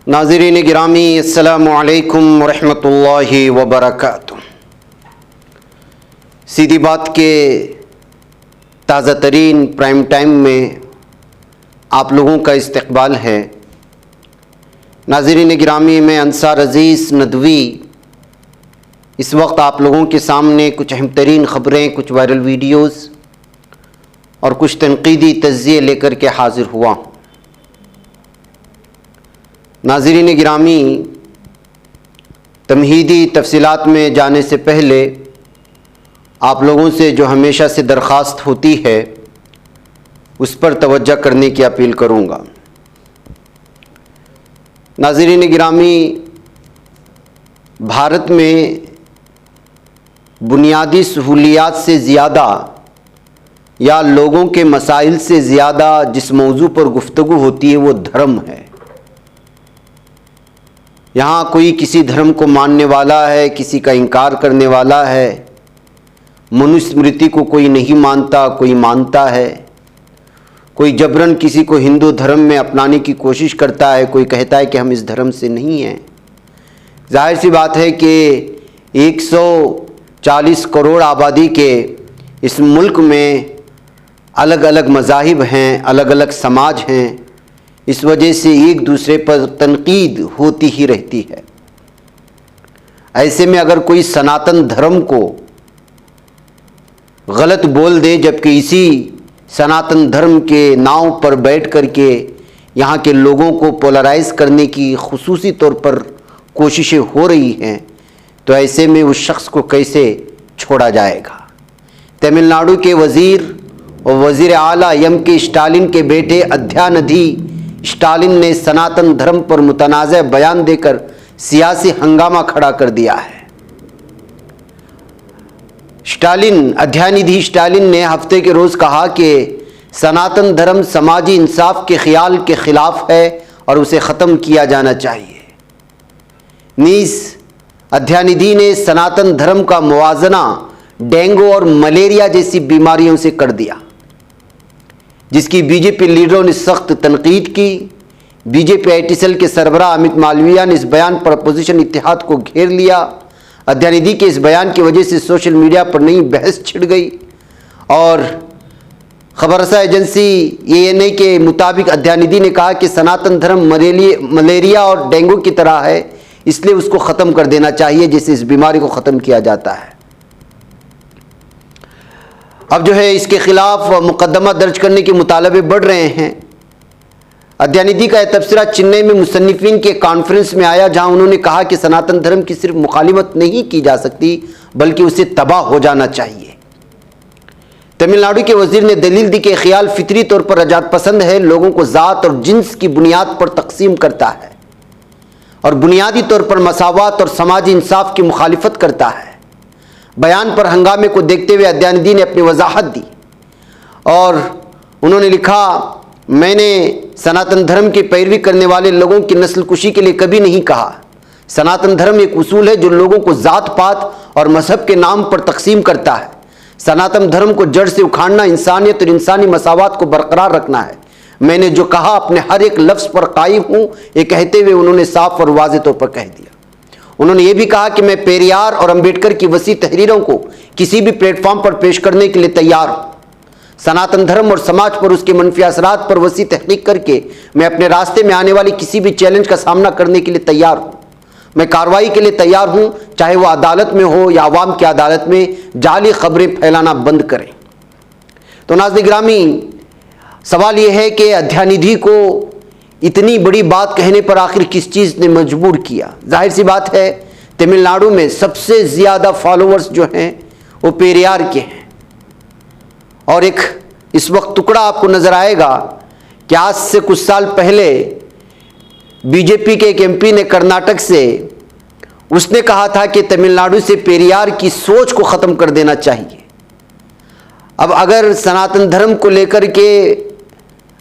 नाज़रीन गिरामी अस्सलामु अलैकुम वरहमतुल्लाहि वबरकातुह। सीधी बात के ताज़ा तरीन प्राइम टाइम में आप लोगों का इस्तकबाल है। नाज़रीन गिरामी में अंसार अज़ीज़ नदवी इस वक्त आप लोगों के सामने कुछ अहम तरीन ख़बरें, कुछ वायरल वीडियोज़ और कुछ तनक़ीदी तज़्ज़िये लेकर के हाज़िर हुआ हूँ। नाज़रीन गिरामी, तमहीदी तफसीलात में जाने से पहले आप लोगों से जो हमेशा से दरख्वास्त होती है उस पर तवज्जो करने की अपील करूँगा। नाज़रीन गिरामी, भारत में बुनियादी सहूलियात से ज़्यादा या लोगों के मसाइल से ज़्यादा जिस मौजू पर गुफ्तगू होती है वो धर्म है। यहाँ कोई किसी धर्म को मानने वाला है, किसी का इनकार करने वाला है। मनुस्मृति को कोई नहीं मानता, कोई मानता है। कोई जबरन किसी को हिंदू धर्म में अपनाने की कोशिश करता है, कोई कहता है कि हम इस धर्म से नहीं हैं। जाहिर सी बात है कि 140 करोड़ आबादी के इस मुल्क में अलग अलग मज़ाहिब हैं, अलग अलग समाज हैं। इस वजह से एक दूसरे पर तनकीद होती ही रहती है। ऐसे में अगर कोई सनातन धर्म को गलत बोल दे, जबकि इसी सनातन धर्म के नाव पर बैठ कर के यहाँ के लोगों को पोलराइज करने की खुसूसी तौर पर कोशिशें हो रही हैं, तो ऐसे में उस शख्स को कैसे छोड़ा जाएगा। तमिलनाडु के वज़ीर और वज़ीर आला के स्टालिन के बेटे अद्यानिधि स्टालिन ने सनातन धर्म पर मुतनाज़ बयान देकर सियासी हंगामा खड़ा कर दिया है। अद्यानिधि स्टालिन ने हफ्ते के रोज़ कहा कि सनातन धर्म समाजी इंसाफ के ख्याल के ख़िलाफ़ है और उसे ख़त्म किया जाना चाहिए। नीस अद्यानिधि ने सनातन धर्म का मुवाजना डेंगू और मलेरिया जैसी बीमारियों से कर दिया, जिसकी बीजेपी लीडरों ने सख्त तनकीद की। बीजेपी आई टी सेल के सरबराह अमित मालवीया ने इस बयान पर अपोजिशन इत्तेहाद को घेर लिया। अद्यानिधि के इस बयान की वजह से सोशल मीडिया पर नई बहस छिड़ गई और खबरसा एजेंसी ANI के मुताबिक अद्यानिधि ने कहा कि सनातन धर्म मलेरिया और डेंगू की तरह है, इसलिए उसको ख़त्म कर देना चाहिए, जिससे इस बीमारी को ख़त्म किया जाता है। अब जो है इसके ख़िलाफ़ मुकदमा दर्ज करने के मुतालबे बढ़ रहे हैं। अद्यानिधि का यह तबसरा चेन्नई में मुसन्निफ़ीन के कॉन्फ्रेंस में आया, जहां उन्होंने कहा कि सनातन धर्म की सिर्फ मुखालिफत नहीं की जा सकती बल्कि उसे तबाह हो जाना चाहिए। तमिलनाडु के वज़ीर ने दलील दी कि ख्याल फितरी तौर पर रजात पसंद है, लोगों को ज़ात और जिन्स की बुनियाद पर तकसीम करता है और बुनियादी तौर पर मसावात और समाजी इंसाफ की मुखालिफत करता है। बयान पर हंगामे को देखते हुए अद्यानिधि ने अपनी वजाहत दी और उन्होंने लिखा, मैंने सनातन धर्म की पैरवी करने वाले लोगों की नस्ल कुशी के लिए कभी नहीं कहा। सनातन धर्म एक उसूल है जो लोगों को ज़ात पात और मजहब के नाम पर तकसीम करता है। सनातन धर्म को जड़ से उखाड़ना इंसानियत और इंसानी मसावात को बरकरार रखना है। मैंने जो कहा अपने हर एक लफ्ज़ पर कायम हूँ, ये कहते हुए उन्होंने साफ और वाज़ेह तौर पर कह दिया। उन्होंने ये भी कहा कि मैं पेरियार और अंबेडकर की वसी तहरीरों को किसी भी प्लेटफॉर्म पर पेश करने के लिए तैयार हूँ। सनातन धर्म और समाज पर उसके मनफी असरात पर वसी तहकीक करके मैं अपने रास्ते में आने वाली किसी भी चैलेंज का सामना करने के लिए तैयार हूँ। मैं कार्रवाई के लिए तैयार हूँ, चाहे वह अदालत में हो या आवाम की अदालत में। जाली खबरें फैलाना बंद करें। तो नाज़रीन गिरामी, सवाल यह है कि अद्यानिधि को इतनी बड़ी बात कहने पर आखिर किस चीज़ ने मजबूर किया। जाहिर सी बात है, तमिलनाडु में सबसे ज़्यादा फॉलोअर्स जो हैं वो पेरियार के हैं और एक इस वक्त टुकड़ा आपको नज़र आएगा कि आज से कुछ साल पहले बीजेपी के एक MP ने कर्नाटक से उसने कहा था कि तमिलनाडु से पेरियार की सोच को ख़त्म कर देना चाहिए। अब अगर सनातन धर्म को लेकर के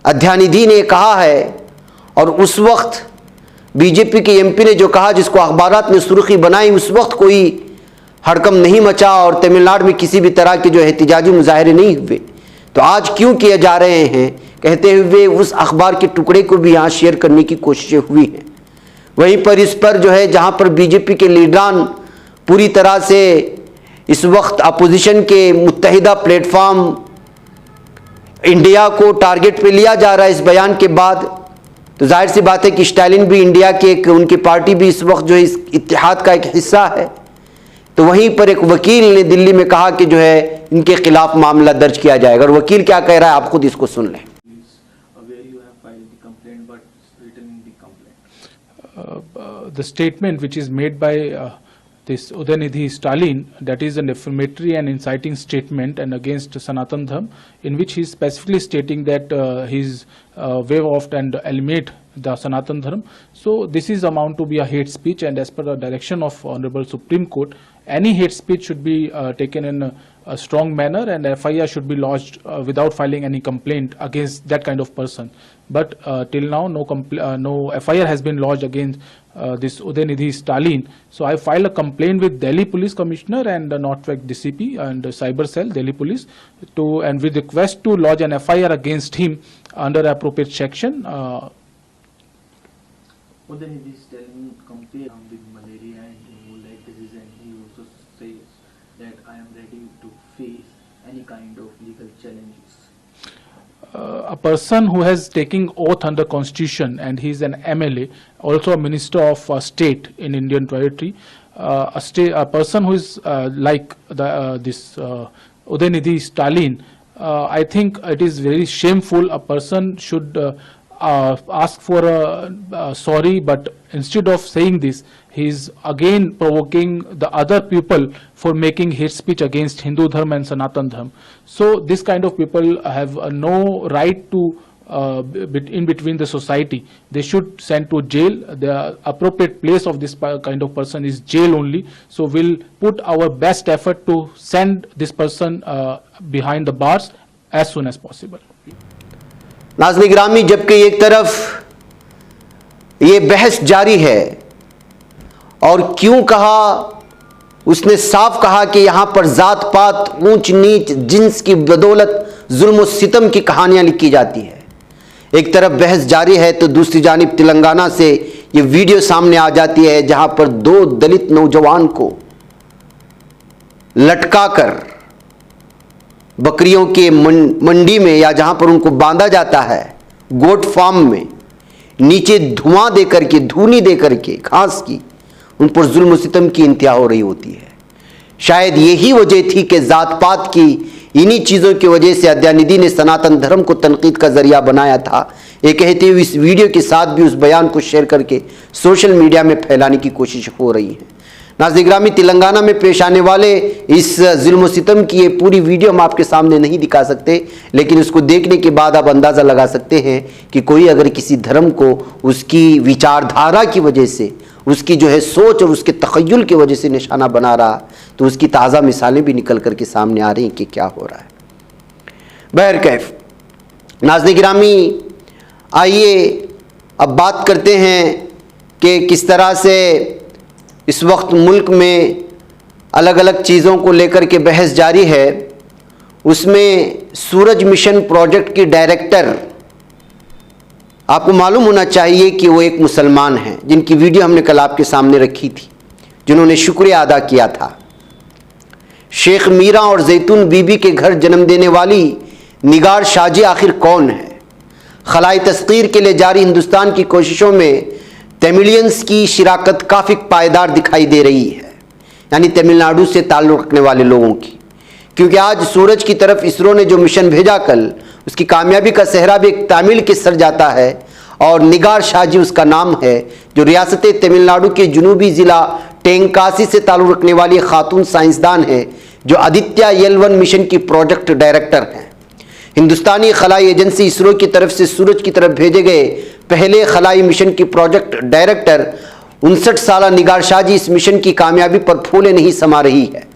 अद्यानिधि ने कहा है और उस वक्त बीजेपी के MP ने जो कहा, जिसको अखबारात ने सुर्खी बनाई, उस वक्त कोई हड़कम नहीं मचा और तमिलनाडु में किसी भी तरह के जो एहतिजाजी मुजाहरे नहीं हुए, तो आज क्यों किए जा रहे हैं कहते हुए उस अखबार के टुकड़े को भी यहाँ शेयर करने की कोशिशें हुई हैं। वहीं पर इस पर जो है जहां पर बीजेपी के लीडरान पूरी तरह से इस वक्त अपोजिशन के मुत्तहिदा प्लेटफॉर्म इंडिया को टारगेट पे लिया जा रहा है इस बयान के बाद, तो जाहिर सी बात है कि स्टालिन भी इंडिया के उनकी पार्टी भी इस वक्त जो है इस इत्तेहाद का एक हिस्सा है। तो वहीं पर एक वकील ने दिल्ली में कहा कि जो है इनके खिलाफ मामला दर्ज किया जाएगा, और वकील क्या कह रहा है आप खुद इसको सुन लें। The statement which is made by this Udaynidhi Stalin, that is a defamatory and inciting statement and against Sanatan Dharm, in which he is specifically stating that he is waive off and eliminate the Sanatan Dharm. So this is amount to be a hate speech, and as per the direction of Honorable Supreme Court, any hate speech should be taken in a strong manner, and FIR should be lodged without filing any complaint against that kind of person. But till now no FIR has been lodged against this Udaynidhi Stalin. So I filed a complaint with Delhi Police Commissioner and the Northwest DCP and Cyber Cell Delhi Police and with request to lodge an FIR against him under appropriate section. Udaynidhi Stalin compared with malaria and leg disease, and he also says that I am ready to face any kind of legal challenges. A person who has taken oath under Constitution, and he is an MLA, also a Minister of State in Indian territory, a person who is like this Udaynidhi Stalin, I think it is very shameful. A person should ask for a sorry, but instead of saying this, he is again provoking the other people for making hate speech against Hindu Dharma and Sanatan Dharma. So this kind of people have no right to in between the society. They should send to jail. The appropriate place of this kind of person is jail only. So we'll put our best effort to send this person behind the bars as soon as possible. नाज़रीन गिरामी, जबकि एक तरफ ये बहस जारी है, और क्यों कहा, उसने साफ कहा कि यहां पर जात पात, ऊंच नीच, जिन्स की बदौलत जुल्म और सितम की कहानियां लिखी जाती है। एक तरफ बहस जारी है तो दूसरी जानिब तेलंगाना से ये वीडियो सामने आ जाती है जहां पर 2 दलित नौजवान को लटकाकर बकरियों के मंडी में या जहां पर उनको बांधा जाता है गोट फार्म में, नीचे धुआं देकर के, धूनी देकर के, घास की, उन पर जुल्म सितम की इंतहा हो रही होती है। शायद यही वजह थी कि जात पात की इन्हीं चीज़ों की वजह से अद्यानिधि ने सनातन धर्म को तनकीद का जरिया बनाया था। ये कहते हुए इस वीडियो के साथ भी उस बयान को शेयर करके सोशल मीडिया में फैलाने की कोशिश हो रही है। नाज़रीन गिरामी, तेलंगाना में पेश आने वाले इस जुल्म सितम की ये पूरी वीडियो हम आपके सामने नहीं दिखा सकते, लेकिन उसको देखने के बाद आप अंदाज़ा लगा सकते हैं कि कोई अगर किसी धर्म को उसकी विचारधारा की वजह से, उसकी जो है सोच और उसके तख़य्युल की वजह से निशाना बना रहा, तो उसकी ताज़ा मिसालें भी निकल कर के सामने आ रही हैं कि क्या हो रहा है। बहरकैफ नाज़रीन गिरामी, आइए अब बात करते हैं कि किस तरह से इस वक्त मुल्क में अलग अलग चीज़ों को लेकर के बहस जारी है। उसमें सूरज मिशन प्रोजेक्ट की डायरेक्टर, आपको मालूम होना चाहिए कि वो एक मुसलमान हैं, जिनकी वीडियो हमने कल आपके सामने रखी थी, जिन्होंने शुक्रिया अदा किया था। शेख मीरा और जैतून बीबी के घर जन्म देने वाली निगार शाजी आखिर कौन है? खलाई तस्कीर के लिए जारी हिंदुस्तान की कोशिशों में तमिलियंस की शिराकत काफ़ी पायदार दिखाई दे रही है, यानी तमिलनाडु से ताल्लुक़ रखने वाले लोगों की, क्योंकि आज सूरज की तरफ इसरो ने जो मिशन भेजा कल, उसकी कामयाबी का सेहरा भी एक तमिल के सर जाता है, और निगार शाजी उसका नाम है, जो रियासत तमिलनाडु के जनूबी ज़िला टेंकासी से ताल्लुक़ रखने वाली खातून साइंसदान है, जो आदित्य L1 मिशन की प्रोजेक्ट डायरेक्टर हैं। हिंदुस्तानी खलाई एजेंसी इसरो की तरफ से सूरज की तरफ भेजे गए पहले खलाई मिशन की प्रोजेक्ट डायरेक्टर 59 साला निगार शाजी इस मिशन की कामयाबी पर फूले नहीं समा रही है।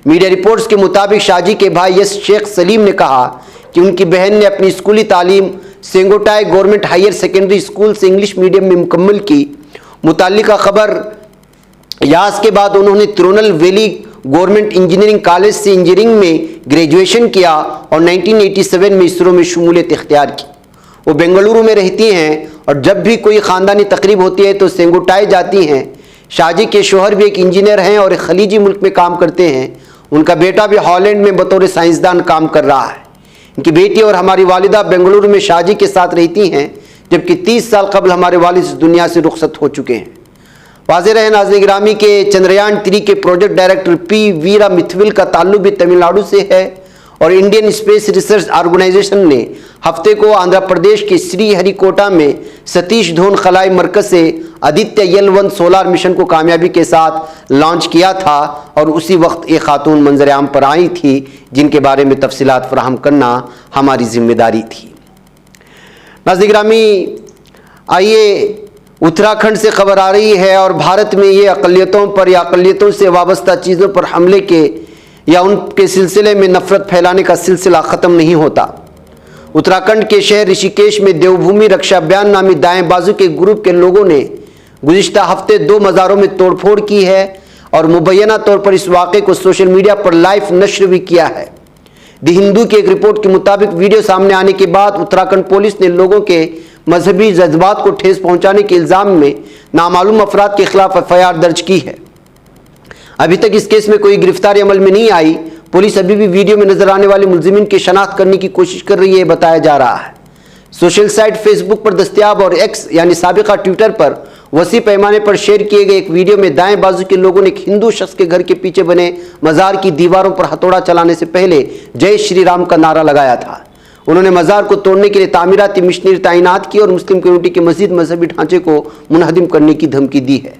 मीडिया रिपोर्ट्स के मुताबिक शाजी के भाई यस शेख सलीम ने कहा कि उनकी बहन ने अपनी स्कूली तालीम सेंगोटाई गवर्नमेंट हायर सेकेंडरी स्कूल से इंग्लिश मीडियम में मुकम्मल की। मुताल्लिका खबर यास के बाद उन्होंने Tirunal valley government engineering college से इंजीनियरिंग में ग्रेजुएशन किया और 1987 में इसरो में शमूलियत इख्तियार की। वो बेंगलुरु में रहती हैं और जब भी कोई ख़ानदानी तकरीब होती है तो सेंगुटाई जाती हैं। शाहजी के शोहर भी एक इंजीनियर हैं और एक खलीजी मुल्क में काम करते हैं। उनका बेटा भी हॉलैंड में बतौर साइंसदान काम कर रहा है। इनकी बेटी और हमारी वालिदा बेंगलुरु में शाहजी के साथ रहती हैं, जबकि 30 साल कबल हमारे वालिद इस दुनिया से रुखसत हो चुके हैं। वाज़ेह रहे नाज़रीन गिरामी के चंद्रयान 3 के प्रोजेक्ट डायरेक्टर पी वीरा मिथविल का ताल्लुक भी तमिलनाडु से है और इंडियन स्पेस रिसर्च ऑर्गेनाइजेशन ने हफ्ते को आंध्र प्रदेश के श्रीहरिकोटा में सतीश धवन खलाई मरकज से आदित्य L1 सोलार मिशन को कामयाबी के साथ लॉन्च किया था और उसी वक्त एक खातून मंजर आम पर आई थी जिनके बारे में तफसीलात फराहम करना हमारी जिम्मेदारी थी। नाज़रीन गिरामी, आइए उत्तराखंड से खबर आ रही है और भारत में ये अक़लियतों पर या अक़लियतों से वाबस्ता चीज़ों पर हमले के या उनके सिलसिले में नफरत फैलाने का सिलसिला ख़त्म नहीं होता। उत्तराखंड के शहर ऋषिकेश में देवभूमि रक्षा अभियान नामी दाएं बाजू के ग्रुप के लोगों ने गुज़िश्ता हफ्ते 2 मज़ारों में तोड़फोड़ की है और मुबैना तौर पर इस वाक़े को सोशल मीडिया पर लाइव नश्र भी किया है। दी हिंदू की एक रिपोर्ट के मुताबिक वीडियो सामने आने के बाद उत्तराखंड पुलिस ने लोगों के मजहबी जज्बात को ठेस पहुंचाने के इल्ज़ाम में नामालूम अफराद के खिलाफ FIR दर्ज की है। अभी तक इस केस में कोई गिरफ्तारी अमल में नहीं आई। पुलिस अभी भी वीडियो में नजर आने वाले मुलजिमीन की शनाख्त करने की कोशिश कर रही है, बताया जा रहा है। सोशल साइट फेसबुक पर दस्तयाब और एक्स यानी साबिका ट्विटर पर वसी पैमाने पर शेयर किए गए एक वीडियो में दाएं बाजू के लोगों ने एक हिंदू शख्स के घर के पीछे बने मज़ार की दीवारों पर हथौड़ा चलाने से पहले जय श्री राम का नारा लगाया था। उन्होंने मज़ार को तोड़ने के लिए तामीराती मिशनरी तैनात की और मुस्लिम कम्युनिटी के मज़ीद मजहबी ढांचे को मुनहदिम करने की धमकी दी है।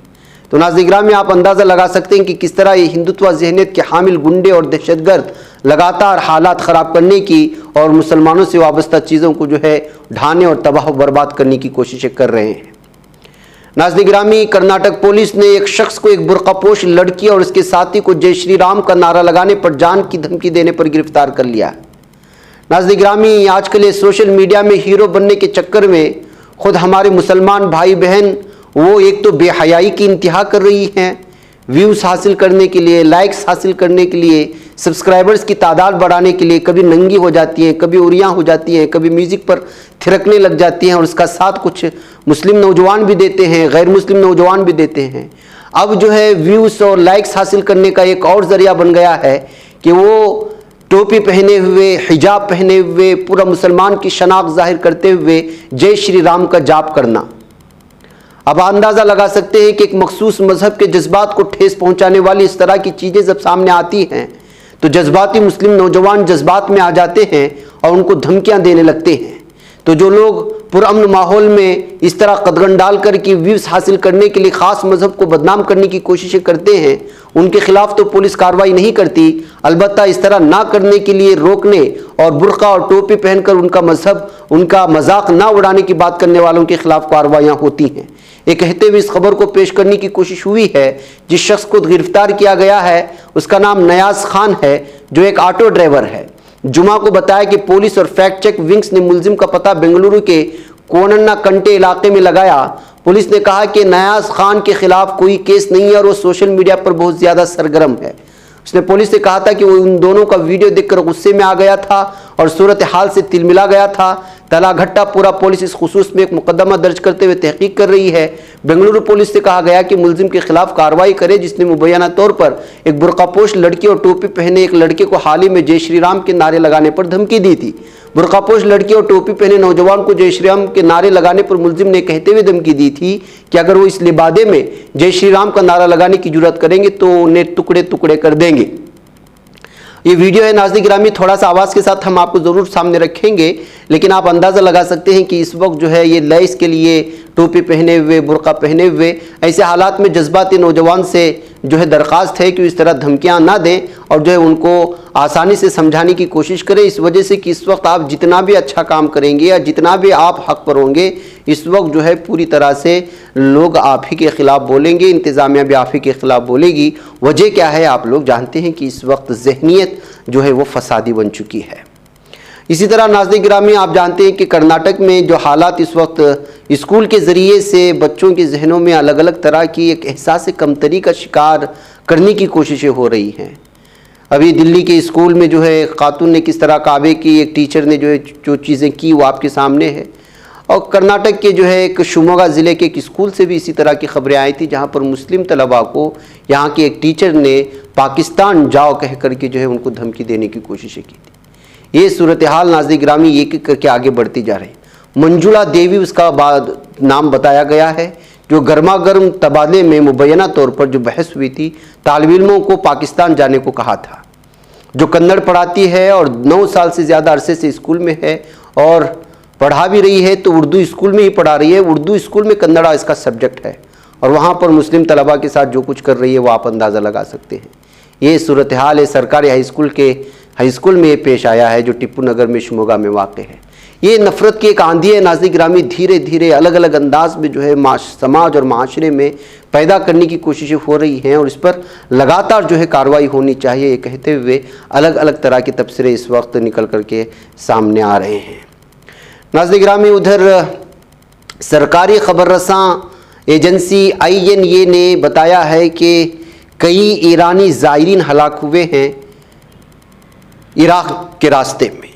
तो नाज़रीन गिरामी, आप अंदाज़ा लगा सकते हैं कि किस तरह ये हिंदुत्व ज़हनियत के हामिल गुंडे और दहशतगर्द लगातार हालात ख़राब करने की और मुसलमानों से वाबस्ता चीज़ों को जो है ढाने और तबाह बर्बाद करने की कोशिशें कर रहे हैं। नाज़रीन गिरामी, कर्नाटक पुलिस ने एक शख्स को एक बुर्कापोश लड़की और उसके साथी को जय श्री राम का नारा लगाने पर जान की धमकी देने पर गिरफ्तार कर लिया। नाज़रीन गिरामी, आजकल ये सोशल मीडिया में हीरो बनने के चक्कर में खुद हमारे मुसलमान भाई बहन वो एक तो बेहयाई की इंतहा कर रही हैं, व्यूज़ हासिल करने के लिए, लाइक्स हासिल करने के लिए, सब्सक्राइबर्स की तादाद बढ़ाने के लिए कभी नंगी हो जाती हैं, कभी उरियाँ हो जाती हैं, कभी म्यूज़िक पर थिरकने लग जाती हैं और उसका साथ कुछ मुस्लिम नौजवान भी देते हैं, गैर मुस्लिम नौजवान भी देते हैं। अब जो है व्यूज़ और लाइक्स हासिल करने का एक और ज़रिया बन गया है कि वो टोपी पहने हुए, हिजाब पहने हुए, पूरा मुसलमान की शनाख्त जाहिर करते हुए जय श्री राम का जाप करना। अब अंदाज़ा लगा सकते हैं कि एक मखसूस मज़हब के जज्बात को ठेस पहुंचाने वाली इस तरह की चीज़ें जब सामने आती हैं तो जज्बाती मुस्लिम नौजवान जज्बात में आ जाते हैं और उनको धमकियां देने लगते हैं। तो जो लोग पुरअमन माहौल में इस तरह कदगन डाल कर कि व्यूज़ हासिल करने के लिए ख़ास मज़हब को बदनाम करने की कोशिशें करते हैं, उनके खिलाफ तो पुलिस कार्रवाई नहीं करती, अलबत्ता इस तरह ना करने के लिए रोकने और बुर्का और टोपी पहनकर उनका मज़हब, उनका मजाक ना उड़ाने की बात करने वालों के खिलाफ कार्रवाइयाँ होती हैं। ये कहते हुए इस खबर को पेश करने की कोशिश हुई है। जिस शख्स को गिरफ्तार किया गया है उसका नाम नयाज खान है, जो एक ऑटो ड्राइवर है। जुमा को बताया कि पुलिस और फैक्ट चेक विंग्स ने मुलजिम का पता बेंगलुरु के कोनन्ना कंटे इलाके में लगाया। पुलिस ने कहा कि नयाज खान के खिलाफ कोई केस नहीं है और वो सोशल मीडिया पर बहुत ज़्यादा सरगर्म है। उसने पुलिस से कहा था कि वो उन दोनों का वीडियो देखकर गुस्से में आ गया था और सूरत हाल से तिलमिला गया था। तलाघट्टा पूरा पुलिस इस खुसूस में एक मुकदमा दर्ज करते हुए तहकीक कर रही है। बेंगलुरु पुलिस से कहा गया कि मुलजिम के खिलाफ कार्रवाई करे जिसने मुबैना तौर पर एक बुर्कापोश लड़की और टोपी पहने एक लड़के को हाल ही में जय श्री राम के नारे लगाने पर धमकी दी थी। बुर्कापोश लड़की और टोपी पहने नौजवान को जय श्री राम के नारे लगाने पर मुलजिम ने कहते हुए धमकी दी थी कि अगर वो इस लिबादे में जय श्री राम का नारा लगाने की जुर्रत करेंगे तो उन्हें टुकड़े टुकड़े कर देंगे। ये वीडियो है नाज़रीन गिरामी, थोड़ा सा आवाज़ के साथ हम आपको ज़रूर सामने रखेंगे, लेकिन आप अंदाज़ा लगा सकते हैं कि इस वक्त जो है ये लैस के लिए टोपी पहने हुए, बुर्का पहने हुए, ऐसे हालात में जज्बाती नौजवान से जो है दरख्वास्त है कि इस तरह धमकियां ना दें और जो है उनको आसानी से समझाने की कोशिश करें। इस वजह से कि इस वक्त आप जितना भी अच्छा काम करेंगे या जितना भी आप हक पर होंगे, इस वक्त जो है पूरी तरह से लोग आप ही के ख़िलाफ़ बोलेंगे, इंतज़ामिया भी आप ही के ख़िलाफ़ बोलेगी। वजह क्या है आप लोग जानते हैं कि इस वक्त ज़हनियत जो है वो फसादी बन चुकी है। इसी तरह नाज़रीन गिरामी, आप जानते हैं कि कर्नाटक में जो हालात इस वक्त स्कूल के ज़रिए से बच्चों के जहनों में अलग अलग तरह की एक एहसास कमतरी का शिकार करने की कोशिशें हो रही हैं। अभी दिल्ली के स्कूल में जो है खातून ने किस तरह काबे की एक टीचर ने जो चीज़ें की वो आपके सामने है। और कर्नाटक के जो है एक शिवमोगा ज़िले के एक स्कूल से भी इसी तरह की खबरें आई थी, जहां पर मुस्लिम तलबा को यहाँ के एक टीचर ने पाकिस्तान जाओ कह करके जो है उनको धमकी देने की कोशिशें की थी। ये सूरत हाल नाज़रीन गिरामी एक एक करके आगे बढ़ती जा रही। मंजुला देवी उसका बाद नाम बताया गया है, जो गर्मा गर्म तबादले में मुबैना तौर पर जो बहस हुई थी, तालिब इल्मों को पाकिस्तान जाने को कहा था, जो कन्नड़ पढ़ाती है और 9 साल से ज़्यादा अरसे से स्कूल में है और पढ़ा भी रही है, तो उर्दू स्कूल में ही पढ़ा रही है। उर्दू स्कूल में कन्नड़ा इसका सब्जेक्ट है और वहाँ पर मुस्लिम तलबा के साथ जो कुछ कर रही है वो आप अंदाज़ा लगा सकते हैं। ये सूरत हाल है सरकारी हाई स्कूल में ये पेश आया है, जो टिप्पू नगर में शिवमोगा में वाक़ है। ये नफ़रत की एक आंधी है नाज़रीन गिरामी, धीरे धीरे अलग अलग अंदाज में जो है समाज और माशरे में पैदा करने की कोशिशें हो रही हैं और इस पर लगातार जो है कार्रवाई होनी चाहिए, ये कहते हुए अलग अलग तरह के तबसरे इस वक्त निकल करके सामने आ रहे हैं। नाज़रीन गिरामी, उधर सरकारी खबररसां एजेंसी INA ने बताया है कि कई ईरानी ज़ायरीन हलाक हुए हैं इराक़ के रास्ते में।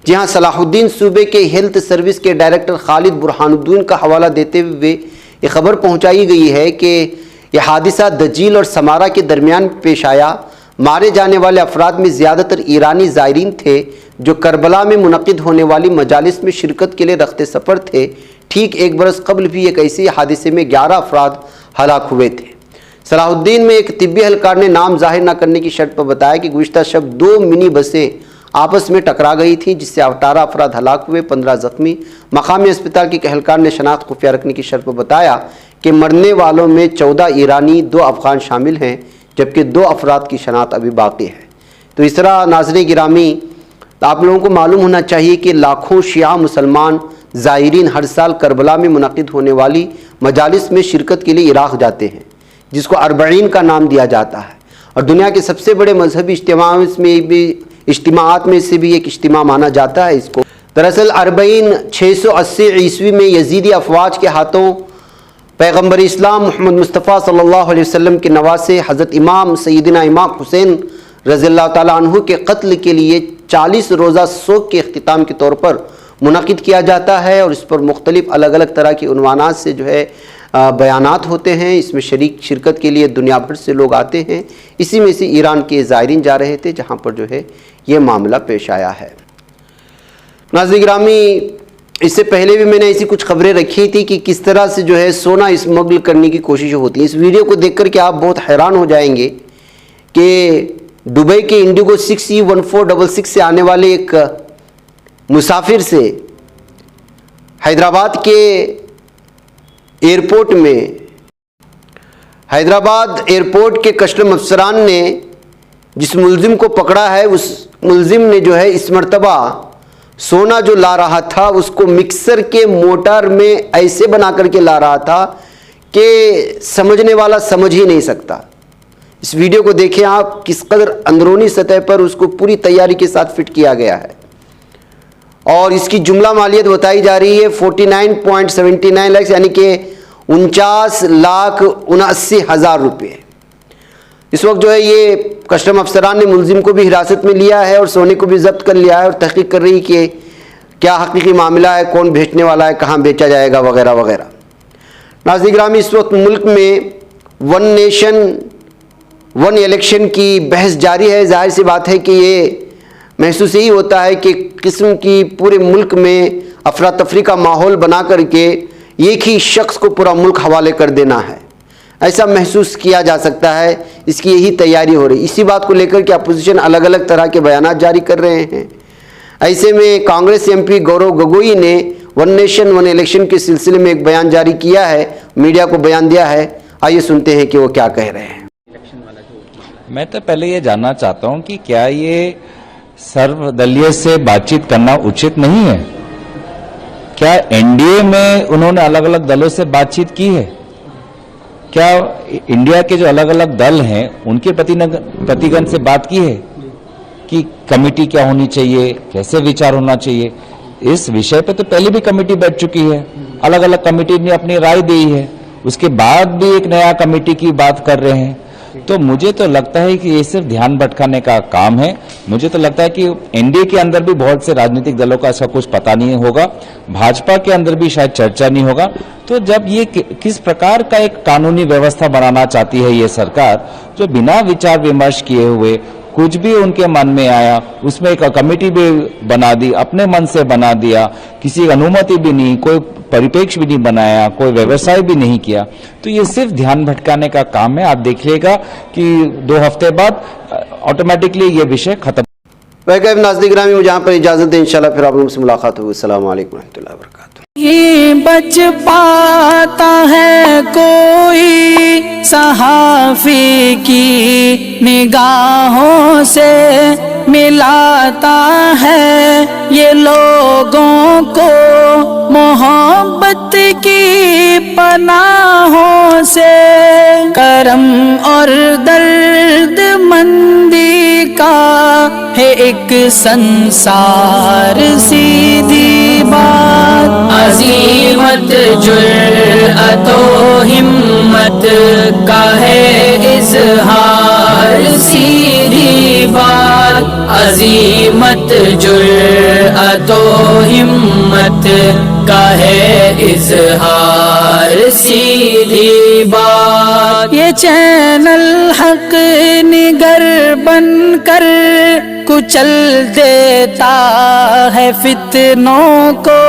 जी हाँ, सलाहुद्दीन सूबे के हेल्थ सर्विस के डायरेक्टर खालिद बुरहानुद्दीन का हवाला देते हुए ये खबर पहुंचाई गई है कि यह हादिसा दजील और समारा के दरमियान पेश आया। मारे जाने वाले अफराद में ज़्यादातर ईरानी ज़ायरीन थे, जो करबला में मुनक़िद होने वाली मजालिस में शिरकत के लिए रख्ते सफ़र थे। ठीक 1 बरस कबल भी एक ऐसे हादिसे में 11 अफराद हलाक हुए थे। सलाहुद्दीन में एक तिब्बी एहलकार ने नाम जाहिर न करने की शर्त पर बताया कि गुज़िश्ता शब 2 मिनी बसें आपस में टकरा गई थी, जिससे 18 अफराद हलाक हुए, 15 ज़ख्मी। मकामी अस्पताल के एहलकार ने शनाख्त खुफिया रखने की शर्त पर बताया कि मरने वालों में 14 ईरानी, 2 अफ़गान शामिल हैं, जबकि 2 अफराद की शनाख्त अभी बाकी है। तो इस तरह नाज़रीन गिरामी, आप लोगों को मालूम होना चाहिए कि लाखों शिया मुसलमान ज़ायरीन हर साल करबला में मुनक़िद होने वाली मजालिस में शिरकत के लिए इराक़ जाते हैं, जिसको अरबईन का नाम दिया जाता है और दुनिया के सबसे बड़े मजहबी इज्तिमाआत में से भी एक इज्तिमा माना जाता है इसको। दरअसल अरबईन 680 ईस्वी में यजीदी अफवाज के हाथों पैगम्बर इस्लाम मोहम्मद मुस्तफ़ा सल्लल्लाहु अलैहि वसल्लम के नवासे हज़रत इमाम सैयदना इमाम हुसैन रज़ियल्लाहु ताला अन्हु के कत्ल के लिए 40 रोज़ा शोक के अख्तिताम के तौर पर मुनक़िद किया जाता है और इस पर मुख्तलिफ़ अलग अलग तरह की उन्वानात से जो है बयानात होते हैं। इसमें शिरकत के लिए दुनिया भर से लोग आते हैं। इसी में से ईरान के ज़ायरीन जा रहे थे, जहाँ पर जो है ये मामला पेश आया है। नाज़रीन गिरामी, इससे पहले भी मैंने ऐसी कुछ खबरें रखी थी कि किस तरह से जो है सोना स्मगल करने की कोशिश होती है। इस वीडियो को देख कर के आप बहुत हैरान हो जाएंगे कि दुबई के इंडिगो 6E1466 से आने वाले एक मुसाफिर से हैदराबाद के एयरपोर्ट के कस्टम अफसरान ने जिस मुलजिम को पकड़ा है, उस मुलजिम ने जो है इस मरतबा सोना जो ला रहा था उसको मिक्सर के मोटर में ऐसे बना करके ला रहा था कि समझने वाला समझ ही नहीं सकता। इस वीडियो को देखें आप, किस कदर अंदरूनी सतह पर उसको पूरी तैयारी के साथ फिट किया गया है और इसकी जुमला मालियत बताई जा रही है 49.79 लाख, यानी कि 49,79,000 रुपये। इस वक्त जो है ये कस्टम अफसरान ने मुलजिम को भी हिरासत में लिया है और सोने को भी जब्त कर लिया है और तहकीक कर रही कि क्या हकीकी मामला है, कौन बेचने वाला है, कहाँ बेचा जाएगा वगैरह वगैरह। नाज़रीन गिरामी, इस वक्त मुल्क में 1 नेशन 1 इलेक्शन की बहस जारी है। जाहिर सी बात है कि ये महसूस यही होता है कि किस्म की पूरे मुल्क में अफरा तफरी का माहौल बना करके एक ही शख्स को पूरा मुल्क हवाले कर देना है, ऐसा महसूस किया जा सकता है। इसकी यही तैयारी हो रही। इसी बात को लेकर के अपोजिशन अलग अलग तरह के बयानात जारी कर रहे हैं। ऐसे में कांग्रेस MP गौरव गोगोई ने 1 नेशन 1 इलेक्शन के सिलसिले में एक बयान जारी किया है, मीडिया को बयान दिया है। आइए सुनते हैं कि वो क्या कह रहे हैं। मैं तो पहले ये जानना चाहता हूं कि क्या ये सर्वदलीय से बातचीत करना उचित नहीं है? क्या NDA में उन्होंने अलग अलग दलों से बातचीत की है? क्या इंडिया के जो अलग अलग दल हैं उनके प्रतिगण से बात की है कि कमेटी क्या होनी चाहिए, कैसे विचार होना चाहिए? इस विषय पे तो पहले भी कमेटी बैठ चुकी है, अलग अलग कमेटी ने अपनी राय दी है, उसके बाद भी एक नया कमेटी की बात कर रहे हैं। तो मुझे तो लगता है कि ये सिर्फ ध्यान भटकाने का काम है। मुझे तो लगता है कि एनडीए के अंदर भी बहुत से राजनीतिक दलों का ऐसा कुछ पता नहीं होगा, भाजपा के अंदर भी शायद चर्चा नहीं होगा। तो जब ये किस प्रकार का एक कानूनी व्यवस्था बनाना चाहती है ये सरकार, जो बिना विचार विमर्श किए हुए कुछ भी उनके मन में आया, उसमें एक कमेटी भी बना दी, अपने मन से बना दिया, किसी की अनुमति भी नहीं, कोई परिप्रेक्ष्य भी नहीं बनाया, कोई व्यवसाय भी नहीं किया, तो ये सिर्फ ध्यान भटकाने का काम है। आप देखिएगा कि 2 हफ्ते बाद ऑटोमेटिकली ये विषय खत्म। वह नाज़रीन ग्रामी मुझे यहाँ पर इजाज़त दें, इंशाल्लाह फिर आप लोगों से मुलाकात होगी। अस्सलाम वालेकुम रहमतुल्लाहि व बरकातुहू। ये बच पाता है कोई सहाफ़ी की निगाहों से, मिलाता है ये लोगों को मोहब्बत की पनाहों से। करम और दर्द मंदी का है एक संसार, सीधी बात। अज़ीमत जुर्अतो हिम्मत का है इज़हार, सीधी बात। अज़ीमत जुर्अतो हिम्मत का है इज़हार, सीधी बात। ये चैनल हक निगर बनकर कुचल देता है फितनों को।